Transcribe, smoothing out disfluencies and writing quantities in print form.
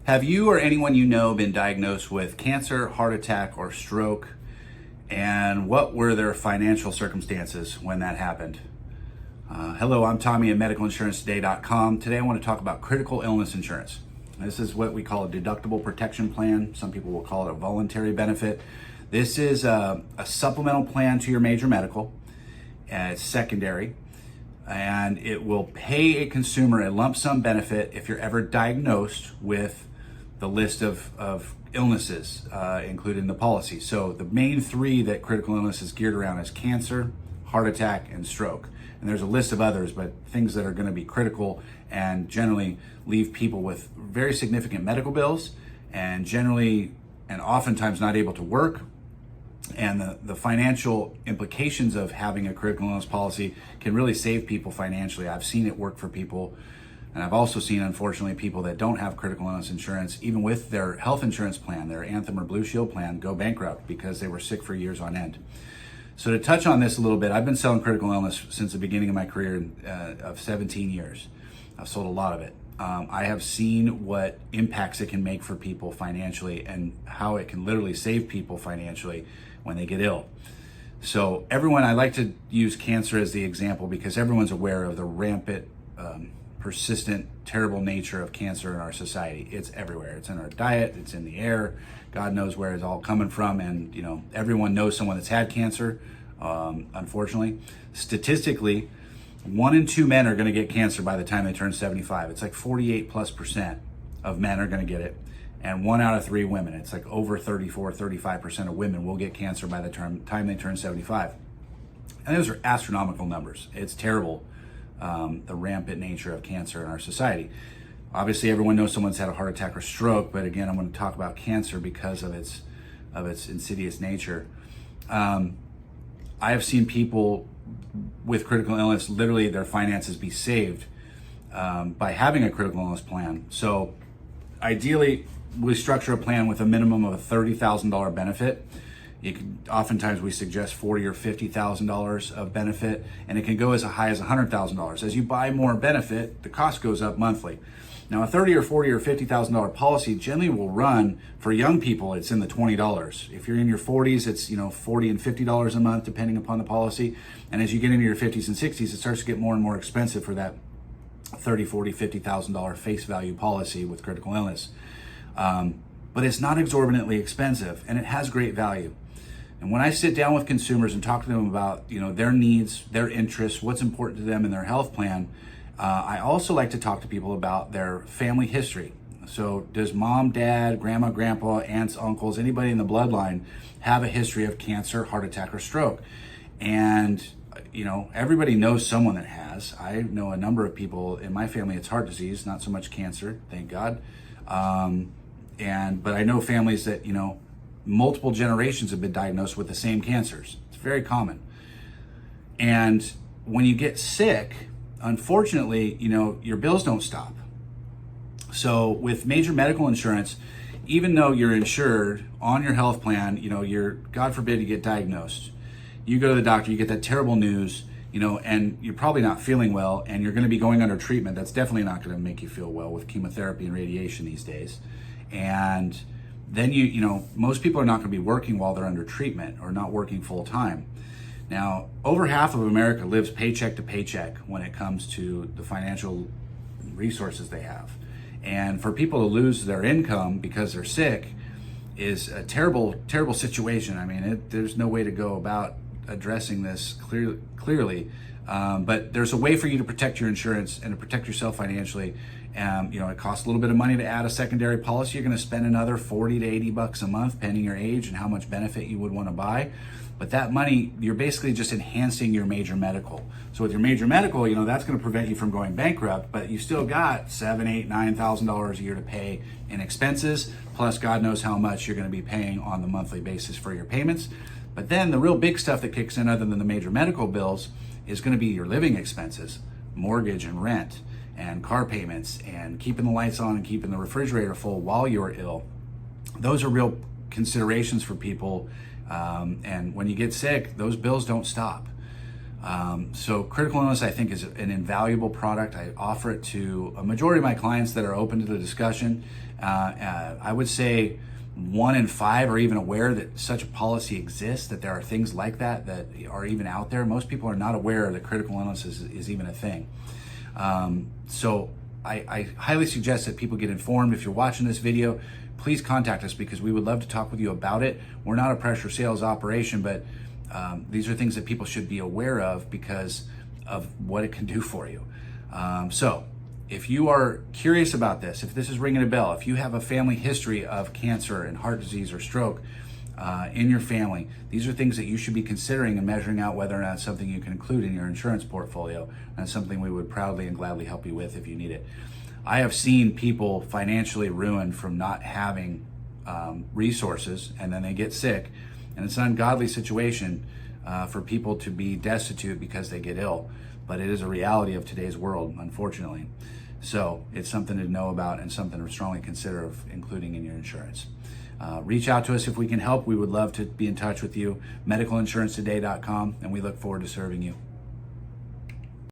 Have you or anyone you know been diagnosed with cancer, heart attack, or stroke? And what were their financial circumstances when that happened? Hello, I'm Tommy at medicalinsurancetoday.com. Today I want to talk about critical illness insurance. This is what we call a deductible protection plan. Some people will call it a voluntary benefit. This is a supplemental plan to your major medical. It's secondary, and it will pay a consumer a lump sum benefit if you're ever diagnosed with the list of illnesses included in the policy. So the main three that critical illness is geared around is cancer, heart attack, and stroke. And there's a list of others, but things that are going to be critical and generally leave people with very significant medical bills and generally and oftentimes not able to work. And the financial implications of having a critical illness policy can really save people financially. I've seen it work for people. And I've also seen, unfortunately, people that don't have critical illness insurance, even with their health insurance plan, their Anthem or Blue Shield plan, go bankrupt because they were sick for years on end. So to touch on this a little bit, I've been selling critical illness since the beginning of my career of 17 years. I've sold a lot of it. I have seen what impacts it can make for people financially and how it can literally save people financially when they get ill. So I like to use cancer as the example because everyone's aware of the rampant, persistent, terrible nature of cancer in our society. It's everywhere. It's in our diet, it's in the air. God knows where it's all coming from. And everyone knows someone that's had cancer. Unfortunately, statistically, 1 in 2 men are going to get cancer by the time they turn 75. It's like 48+% of men are going to get it. And 1 out of 3 women. It's like over 35% of women will get cancer by the time they turn 75. And those are astronomical numbers. It's terrible. The rampant nature of cancer in our society. Obviously, everyone knows someone's had a heart attack or stroke, but again, I'm going to talk about cancer because of its insidious nature. I have seen people with critical illness, literally their finances be saved by having a critical illness plan. So ideally, we structure a plan with a minimum of a $30,000 benefit. Oftentimes we suggest $40,000 or $50,000 of benefit, and it can go as high as $100,000. As you buy more benefit, the cost goes up monthly. Now, a $30,000 or $40,000 or $50,000 policy generally will run for young people. It's in the $20. If you're in your 40s, it's $40 and $50 a month, depending upon the policy. And as you get into your 50s and 60s, it starts to get more and more expensive for that $30,000, $40,000, $50,000 face value policy with critical illness. But it's not exorbitantly expensive, and it has great value. And when I sit down with consumers and talk to them about their needs, their interests, what's important to them in their health plan, I also like to talk to people about their family history. So does mom, dad, grandma, grandpa, aunts, uncles, anybody in the bloodline have a history of cancer, heart attack, or stroke? And everybody knows someone that has. I know a number of people in my family. It's heart disease, not so much cancer, thank God. But I know families that multiple generations have been diagnosed with the same cancers. It's very common. And when you get sick, unfortunately, your bills don't stop. So with major medical insurance, even though you're insured on your health plan, you're, God forbid you get diagnosed. You go to the doctor, you get that terrible news, and you're probably not feeling well, and you're going to be going under treatment. That's definitely not going to make you feel well with chemotherapy and radiation these days. And then most people are not going to be working while they're under treatment or not working full time. Now, over half of America lives paycheck to paycheck when it comes to the financial resources they have. And for people to lose their income because they're sick is a terrible, terrible situation. I mean, there's no way to go about addressing this clearly. But there's a way for you to protect your insurance and to protect yourself financially. It costs a little bit of money to add a secondary policy. You're going to spend another $40 to $80 a month, depending your age and how much benefit you would want to buy. But that money, you're basically just enhancing your major medical. So with your major medical, that's going to prevent you from going bankrupt, but you still got $7,000, $8,000, $9,000 a year to pay in expenses. Plus, God knows how much you're going to be paying on the monthly basis for your payments. But then the real big stuff that kicks in, other than the major medical bills, is going to be your living expenses, mortgage and rent, and car payments, and keeping the lights on and keeping the refrigerator full while you're ill. Those are real considerations for people. And when you get sick, those bills don't stop. So critical illness, I think, is an invaluable product. I offer it to a majority of my clients that are open to the discussion. I would say 1 in 5 are even aware that such a policy exists, that there are things like that that are even out there. Most people are not aware that critical illness is even a thing. So I highly suggest that people get informed. If you're watching this video, please contact us because we would love to talk with you about it. We're not a pressure sales operation, but these are things that people should be aware of because of what it can do for you. So if you are curious about this, if this is ringing a bell, if you have a family history of cancer and heart disease or stroke in your family, these are things that you should be considering and measuring out whether or not it's something you can include in your insurance portfolio, and it's something we would proudly and gladly help you with if you need it. I have seen people financially ruined from not having resources, and then they get sick, and it's an ungodly situation for people to be destitute because they get ill, but it is a reality of today's world, unfortunately. So it's something to know about and something to strongly consider of including in your insurance. Reach out to us if we can help. We would love to be in touch with you. MedicalInsuranceToday.com, and we look forward to serving you.